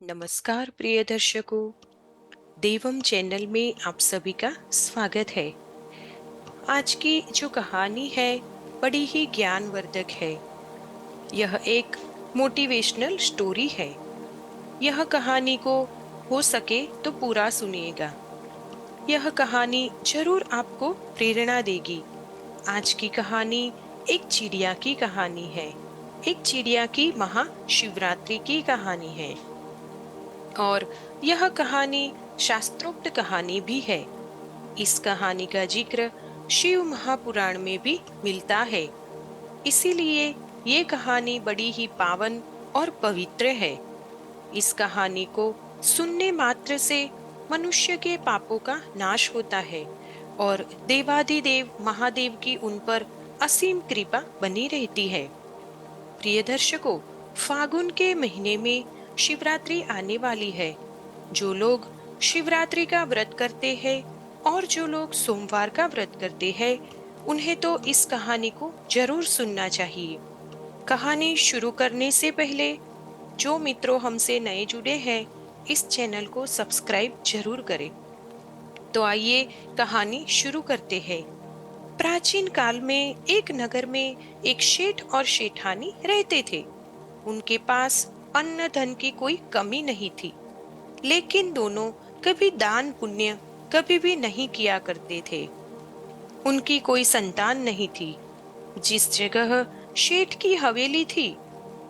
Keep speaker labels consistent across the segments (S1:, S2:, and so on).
S1: नमस्कार प्रिय दर्शकों, देवम चैनल में आप सभी का स्वागत है। आज की जो कहानी है बड़ी ही ज्ञानवर्धक है। यह एक मोटिवेशनल स्टोरी है। यह कहानी को हो सके तो पूरा सुनिएगा। यह कहानी जरूर आपको प्रेरणा देगी। आज की कहानी एक चिड़िया की कहानी है। एक चिड़िया की महाशिवरात्रि की कहानी है। और यह कहानी शास्त्रोक्त कहानी भी है। इस कहानी का जिक्र शिव महापुराण में भी मिलता है। इसीलिए ये कहानी बड़ी ही पावन और पवित्र है। इस कहानी को सुनने मात्र से मनुष्य के पापों का नाश होता है और देवाधिदेव महादेव की उन पर असीम कृपा बनी रहती है। प्रिय दर्शकों, फागुन के महीने में शिवरात्रि आने वाली है। जो लोग शिवरात्रि का व्रत करते हैं और जो लोग सोमवार का व्रत करते हैं, उन्हें तो इस कहानी को जरूर सुनना चाहिए। कहानी शुरू करने से पहले जो मित्रों हमसे नए जुड़े हैं, इस चैनल को सब्सक्राइब जरूर करें। तो आइए कहानी शुरू करते हैं। प्राचीन काल में एक नगर में एक शेठ और शेठानी रहते थे। उनके पास अन्न धन की कोई कमी नहीं थी, लेकिन दोनों कभी दान पुण्य कभी भी नहीं किया करते थे। उनकी कोई संतान नहीं थी। जिस जगह शेठ की हवेली थी,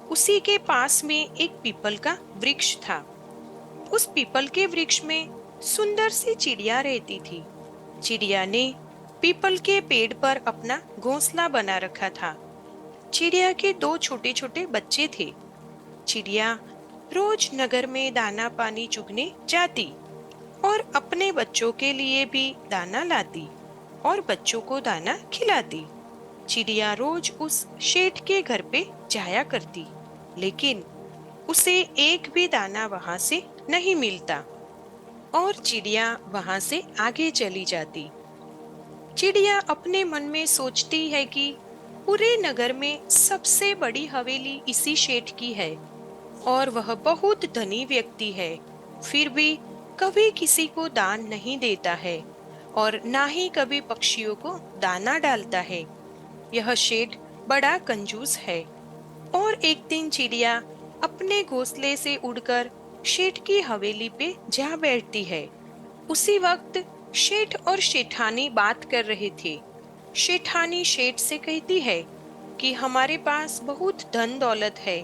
S1: उसी के पास में एक पीपल का वृक्ष था। उस पीपल के वृक्ष में सुंदर सी चिड़िया रहती थी। चिड़िया ने पीपल के पेड़ पर अपना घोंसला बना रखा था। चिड़िया के दो छोटे छोटे बच्चे थे। चिड़िया रोज नगर में दाना पानी चुगने जाती और अपने बच्चों के लिए भी दाना लाती और बच्चों को दाना खिलाती। चिड़िया रोज उस शेठ के घर पे जाया करती, लेकिन उसे एक भी दाना वहां से नहीं मिलता और चिड़िया वहां से आगे चली जाती। चिड़िया अपने मन में सोचती है कि पूरे नगर में सबसे बड़ी हवेली इसी शेठ की है और वह बहुत धनी व्यक्ति है। फिर भी कभी किसी को दान नहीं देता है और ना ही कभी पक्षियों को दाना डालता है। यह शेठ बड़ा कंजूस है। और एक दिन चिड़िया अपने घोंसले से उड़कर शेठ की हवेली पे जा बैठती है। उसी वक्त शेठ और शेठानी बात कर रहे थे। शेठानी शेठ से कहती है कि हमारे पास बहुत धन दौलत है।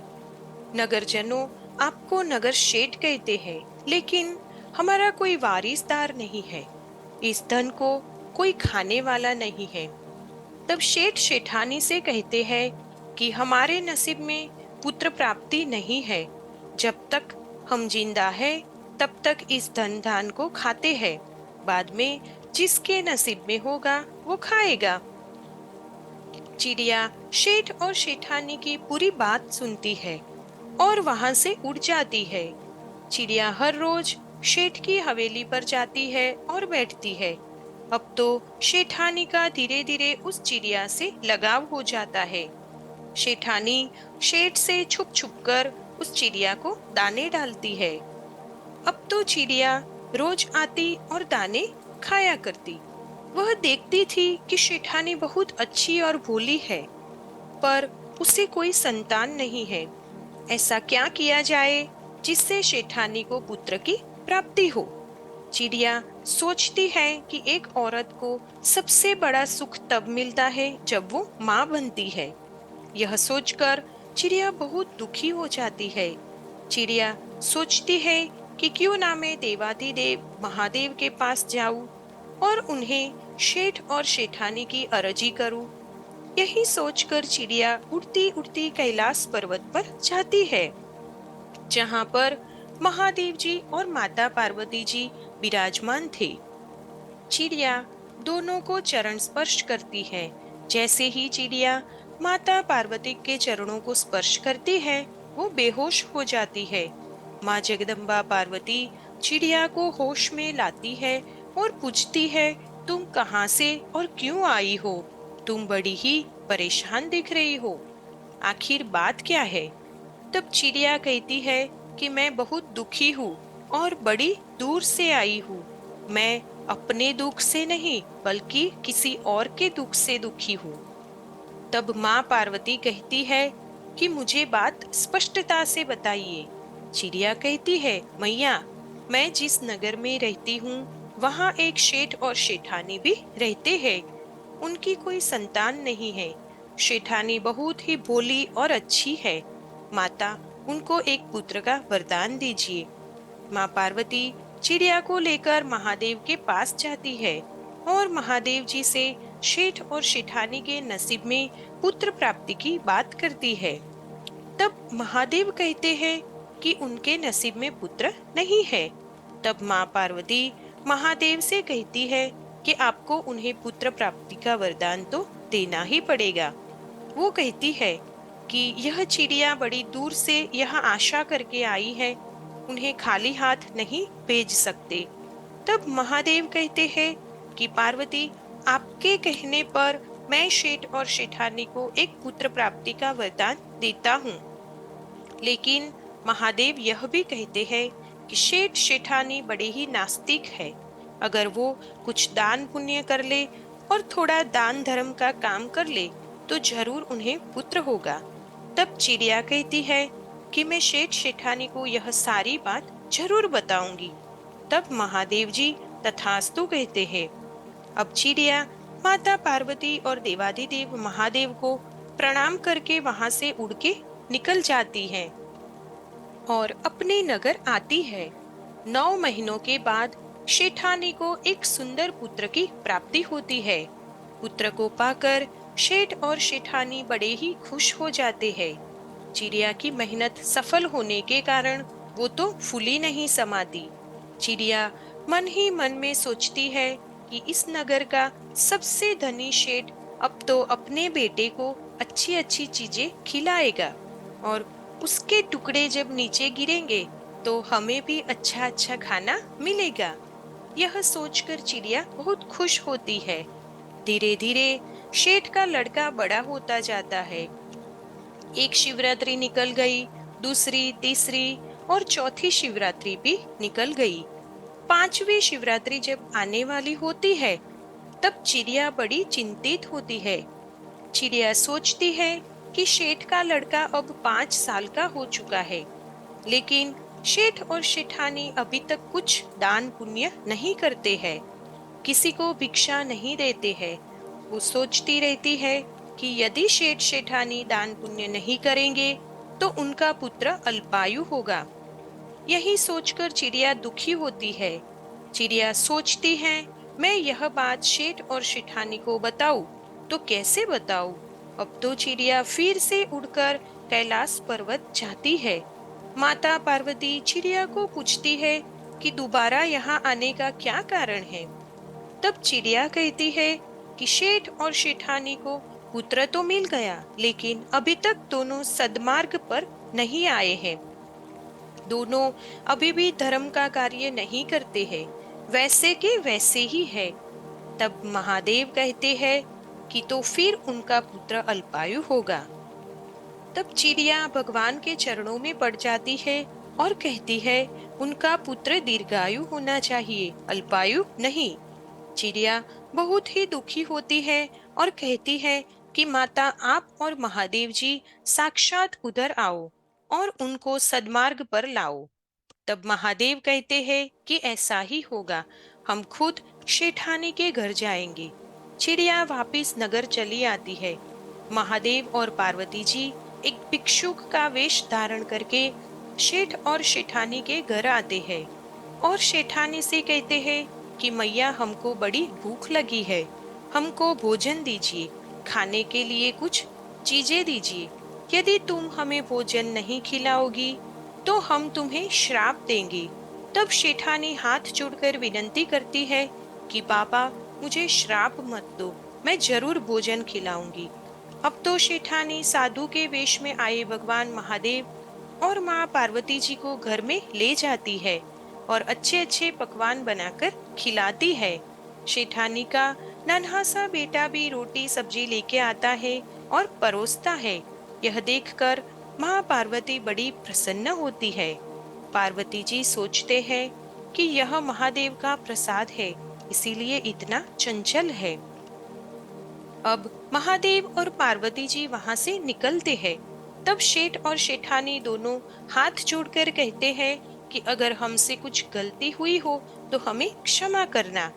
S1: नगरजनों आपको नगर शेठ कहते हैं, लेकिन हमारा कोई वारिसदार नहीं है। इस धन को कोई खाने वाला नहीं है। तब शेठ शेठानी से कहते हैं कि हमारे नसीब में पुत्र प्राप्ति नहीं है। जब तक हम जिंदा है तब तक इस धन धान को खाते हैं। बाद में जिसके नसीब में होगा वो खाएगा। चिड़िया शेठ और शेठानी की पूरी बात सुनती है और वहां से उड़ जाती है। चिड़िया हर रोज शेठ की हवेली पर जाती है और बैठती है। अब तो शेठानी का धीरे धीरे उस चिड़िया से लगाव हो जाता है। शेठानी शेठ से छुप छुप कर उस चिड़िया को दाने डालती है। अब तो चिड़िया रोज आती और दाने खाया करती। वह देखती थी कि शेठानी बहुत अच्छी और भोली है, पर उसे कोई संतान नहीं है। ऐसा क्या किया जाए जिससे शेठानी को पुत्र की प्राप्ति हो। चिड़िया सोचती है कि एक औरत को सबसे बड़ा सुख तब मिलता है जब वो माँ बनती है। यह सोचकर चिड़िया बहुत दुखी हो जाती है। चिड़िया सोचती है कि क्यों ना मैं देवाधिदेव महादेव के पास जाऊं और उन्हें शेठ और शेठानी की अर्जी करूं। यही सोचकर चिड़िया उड़ती उड़ती कैलाश पर्वत पर जाती है, जहाँ पर महादेव जी और माता पार्वती जी विराजमान थे। चिड़िया दोनों को चरण स्पर्श करती है। जैसे ही चिड़िया माता पार्वती के चरणों को स्पर्श करती है, वो बेहोश हो जाती है। माँ जगदम्बा पार्वती चिड़िया को होश में लाती है और पूछती है, तुम कहाँ से और क्यों आई हो? तुम बड़ी ही परेशान दिख रही हो। आखिर बात क्या है? तब चिड़िया कहती है, कि मैं बहुत दुखी हूँ और बड़ी दूर से आई हूँ। मैं अपने दुख से नहीं बल्कि किसी और के दुख से दुखी हूँ। तब माँ पार्वती कहती है कि मुझे बात स्पष्टता से बताइए। चिड़िया कहती है, मैया, मैं जिस नगर में रहती हूँ वहाँ एक सेठ और सेठानी भी रहते हैं। उनकी कोई संतान नहीं है। सेठानी बहुत ही भोली और अच्छी है। माता, उनको एक पुत्र का वरदान दीजिए। माँ पार्वती चिड़िया को लेकर महादेव के पास जाती है और महादेव जी से शेठ और शेठानी के नसीब में पुत्र प्राप्ति की बात करती है। तब महादेव कहते हैं कि उनके नसीब में पुत्र नहीं है। तब माँ पार्वती महादेव से कहती है कि आपको उन्हें पुत्र प्राप्ति का वरदान तो देना ही पड़ेगा। वो कहती है कि यह चिड़िया बड़ी दूर से यहाँ आशा करके आई है, उन्हें खाली हाथ नहीं भेज सकते। तब महादेव कहते हैं कि पार्वती, आपके कहने पर मैं शेठ और शेठानी को एक पुत्र प्राप्ति का वरदान देता हूँ। लेकिन महादेव यह भी कहते हैं कि शेठ शेठानी बड़े ही नास्तिक है। अगर वो कुछ दान पुण्य कर ले और थोड़ा दान धर्म का काम कर ले तो जरूर उन्हें पुत्र होगा। तब चिड़िया कहती है कि मैं शेठ शेठानी को यह सारी बात जरूर बताऊंगी। तब महादेव जी तथास्तु कहते हैं। अब चिड़िया माता पार्वती और देवाधिदेव महादेव को प्रणाम करके वहां से उड़ के निकल जाती है और अपने नगर आती है। 9 महीनों के बाद शेठानी को एक सुंदर पुत्र की प्राप्ति होती है। पुत्र को पाकर शेठ और शेठानी बड़े ही खुश हो जाते हैं। चिड़िया की मेहनत सफल होने के कारण वो तो फूली नहीं समाती। चिड़िया मन ही मन में सोचती है कि इस नगर का सबसे धनी शेठ अब तो अपने बेटे को अच्छी अच्छी चीजें खिलाएगा और उसके टुकड़े जब नीचे गिरेंगे तो हमें भी अच्छा अच्छा खाना मिलेगा। यह सोचकर चिड़िया बहुत खुश होती है। धीरे धीरे शेठ का लड़का बड़ा होता जाता है। एक शिवरात्रि निकल गई, दूसरी, तीसरी और चौथी शिवरात्रि भी निकल गई। 5वीं शिवरात्रि जब आने वाली होती है तब चिड़िया बड़ी चिंतित होती है। चिड़िया सोचती है कि शेठ का लड़का अब 5 साल का हो चुका है, लेकिन शेठ और शेठानी अभी तक कुछ दान पुण्य नहीं करते हैं, किसी को भिक्षा नहीं देते हैं। वो सोचती रहती है कि यदि शेठ शेठानी दान पुण्य नहीं करेंगे तो उनका पुत्र अल्पायु होगा। यही सोचकर चिड़िया दुखी होती है। चिड़िया सोचती है, मैं यह बात शेठ और शेठानी को बताऊं तो कैसे बताऊं। अब तो चिड़िया फिर से उड़कर कैलाश पर्वत जाती है। माता पार्वती चिड़िया को पूछती है कि दोबारा यहाँ आने का क्या कारण है। तब चिड़िया कहती है कि शेठ और शेठानी को पुत्र तो मिल गया, लेकिन अभी तक दोनों सद्मार्ग पर नहीं आए हैं। दोनों अभी भी धर्म का कार्य नहीं करते हैं, वैसे के वैसे ही है। तब महादेव कहते हैं कि तो फिर उनका पुत्र अल्पायु होगा। तब चिड़िया भगवान के चरणों में पड़ जाती है और कहती है, उनका पुत्र दीर्घायु होना चाहिए, अल्पायु नहीं। चिड़िया बहुत ही दुखी होती है और कहती है कि माता, आप और महादेव जी साक्षात उधर आओ और उनको सद्मार्ग पर लाओ। तब महादेव कहते हैं कि ऐसा ही होगा, हम खुद शेठानी के घर जाएंगे। चिड़िया वापिस नगर चली आती है। महादेव और पार्वती जी एक भिक्षुक का वेश धारण करके शेठ और शेठानी के घर आते हैं और शेठानी से कहते हैं कि मैया, हमको बड़ी भूख लगी है, हमको भोजन दीजिए, खाने के लिए कुछ चीजें दीजिए। यदि तुम हमें भोजन नहीं खिलाओगी तो हम तुम्हें श्राप देंगे। तब शेठानी हाथ जोड़कर विनती करती है कि बाबा, मुझे श्राप मत दो, मैं जरूर भोजन खिलाऊंगी। अब तो शेठानी साधु के वेश में आए भगवान महादेव और माँ पार्वती जी को घर में ले जाती है और अच्छे अच्छे पकवान बनाकर खिलाती है। शेठानी का नन्हा सा बेटा भी रोटी सब्जी लेके आता है और परोसता है। यह देखकर माँ पार्वती बड़ी प्रसन्न होती है। पार्वती जी सोचते हैं कि यह महादेव का प्रसाद है, इसीलिए इतना चंचल है। अब महादेव और पार्वती जी वहां से निकलते हैं। तब शेठ और शेठानी दोनों हाथ जोड़कर कहते हैं कि अगर हमसे कुछ गलती हुई हो तो हमें क्षमा करना।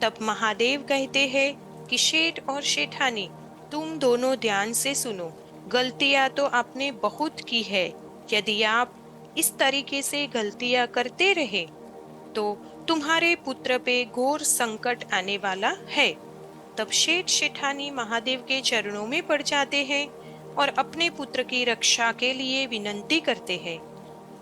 S1: तब महादेव कहते हैं कि शेठ और शेठानी, तुम दोनों ध्यान से सुनो। गलतियां तो आपने बहुत की है। यदि आप इस तरीके से गलतियां करते रहे तो तुम्हारे पुत्र पे घोर संकट आने वाला है। तब शेठ शेठानी महादेव के चरणों में पड़ जाते हैं और अपने पुत्र की रक्षा के लिए विनंती करते हैं।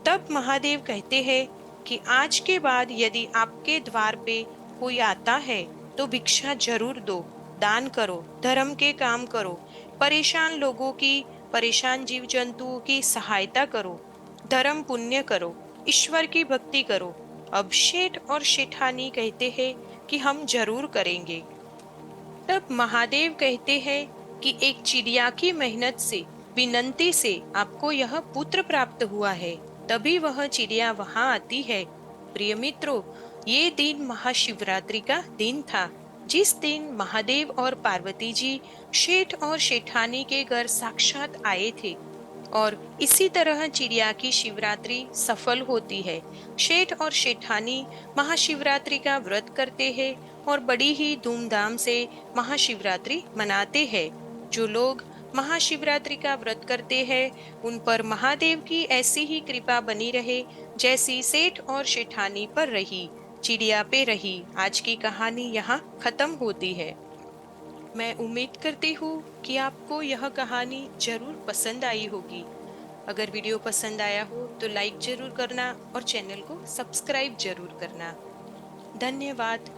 S1: तब महादेव कहते हैं कि आज के बाद यदि आपके द्वार पे कोई आता है तो भिक्षा जरूर दो, दान करो, धर्म के काम करो, परेशान लोगों की, परेशान जीव जंतुओं की सहायता करो, धर्म पुण्य करो, ईश्वर की भक्ति करो। अब शेठ और शेठानी कहते हैं कि हम जरूर करेंगे। तब महादेव कहते हैं कि एक चिड़िया की मेहनत से, विनंती से आपको यह पुत्र प्राप्त हुआ है, तभी वह चिड़िया वहां आती है। प्रिय मित्रों, ये दिन महाशिवरात्रि का दिन था, जिस दिन महादेव और पार्वती जी शेठ और शेठानी के घर साक्षात आए थे। और इसी तरह चिड़िया की शिवरात्रि सफल होती है। शेठ और शेठानी महाशिवरात्रि का व्रत करते हैं और बड़ी ही धूमधाम से महाशिवरात्रि मनाते हैं। जो लोग महाशिवरात्रि का व्रत करते हैं उन पर महादेव की ऐसी ही कृपा बनी रहे जैसी सेठ और शेठानी पर रही, चिड़िया पे रही। आज की कहानी यहाँ खत्म होती है। मैं उम्मीद करती हूँ कि आपको यह कहानी जरूर पसंद आई होगी। अगर वीडियो पसंद आया हो तो लाइक जरूर करना और चैनल को सब्सक्राइब जरूर करना। धन्यवाद।